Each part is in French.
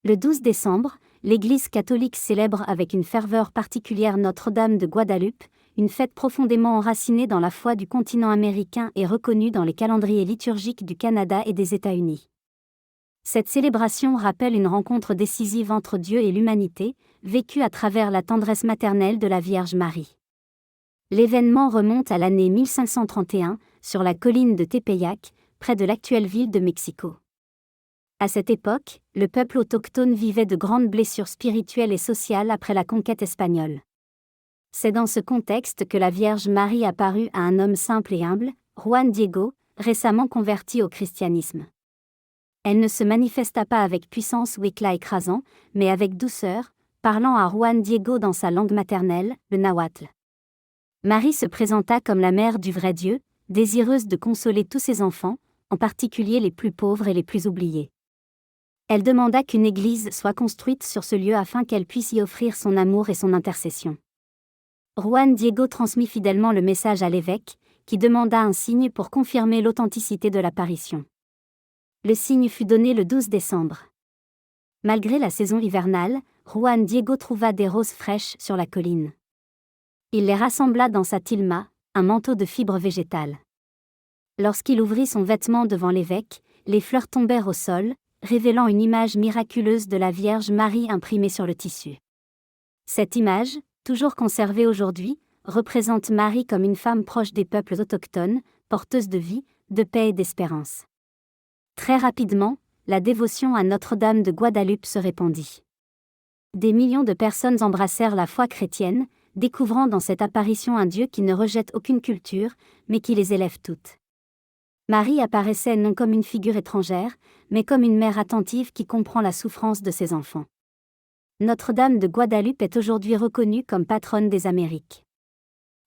Le 12 décembre, l'Église catholique célèbre avec une ferveur particulière Notre-Dame de Guadalupe, une fête profondément enracinée dans la foi du continent américain et reconnue dans les calendriers liturgiques du Canada et des États-Unis. Cette célébration rappelle une rencontre décisive entre Dieu et l'humanité, vécue à travers la tendresse maternelle de la Vierge Marie. L'événement remonte à l'année 1531, sur la colline de Tepeyac, près de l'actuelle ville de Mexico. À cette époque, le peuple autochtone vivait de grandes blessures spirituelles et sociales après la conquête espagnole. C'est dans ce contexte que la Vierge Marie apparut à un homme simple et humble, Juan Diego, récemment converti au christianisme. Elle ne se manifesta pas avec puissance ou éclat écrasant, mais avec douceur, parlant à Juan Diego dans sa langue maternelle, le nahuatl. Marie se présenta comme la mère du vrai Dieu, désireuse de consoler tous ses enfants, en particulier les plus pauvres et les plus oubliés. Elle demanda qu'une église soit construite sur ce lieu afin qu'elle puisse y offrir son amour et son intercession. Juan Diego transmit fidèlement le message à l'évêque, qui demanda un signe pour confirmer l'authenticité de l'apparition. Le signe fut donné le 12 décembre. Malgré la saison hivernale, Juan Diego trouva des roses fraîches sur la colline. Il les rassembla dans sa tilma, un manteau de fibres végétales. Lorsqu'il ouvrit son vêtement devant l'évêque, les fleurs tombèrent au sol, révélant une image miraculeuse de la Vierge Marie imprimée sur le tissu. Cette image, toujours conservée aujourd'hui, représente Marie comme une femme proche des peuples autochtones, porteuse de vie, de paix et d'espérance. Très rapidement, la dévotion à Notre-Dame de Guadalupe se répandit. Des millions de personnes embrassèrent la foi chrétienne, découvrant dans cette apparition un Dieu qui ne rejette aucune culture, mais qui les élève toutes. Marie apparaissait non comme une figure étrangère, mais comme une mère attentive qui comprend la souffrance de ses enfants. Notre-Dame de Guadalupe est aujourd'hui reconnue comme patronne des Amériques.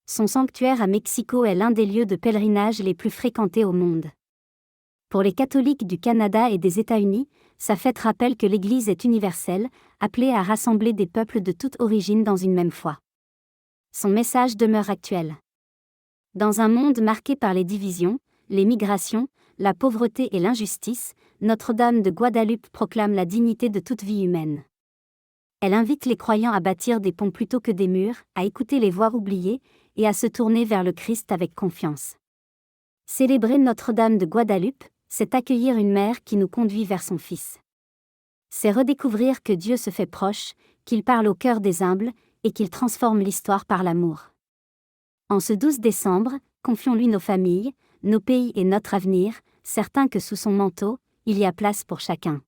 Son sanctuaire à Mexico est l'un des lieux de pèlerinage les plus fréquentés au monde. Pour les catholiques du Canada et des États-Unis, sa fête rappelle que l'Église est universelle, appelée à rassembler des peuples de toute origine dans une même foi. Son message demeure actuel. Dans un monde marqué par les divisions, les migrations, la pauvreté et l'injustice, Notre-Dame de Guadalupe proclame la dignité de toute vie humaine. Elle invite les croyants à bâtir des ponts plutôt que des murs, à écouter les voix oubliées, et à se tourner vers le Christ avec confiance. Célébrer Notre-Dame de Guadalupe, c'est accueillir une mère qui nous conduit vers son Fils. C'est redécouvrir que Dieu se fait proche, qu'il parle au cœur des humbles, et qu'il transforme l'histoire par l'amour. En ce 12 décembre, confions-lui nos familles, nos pays et notre avenir, certains que sous son manteau, il y a place pour chacun.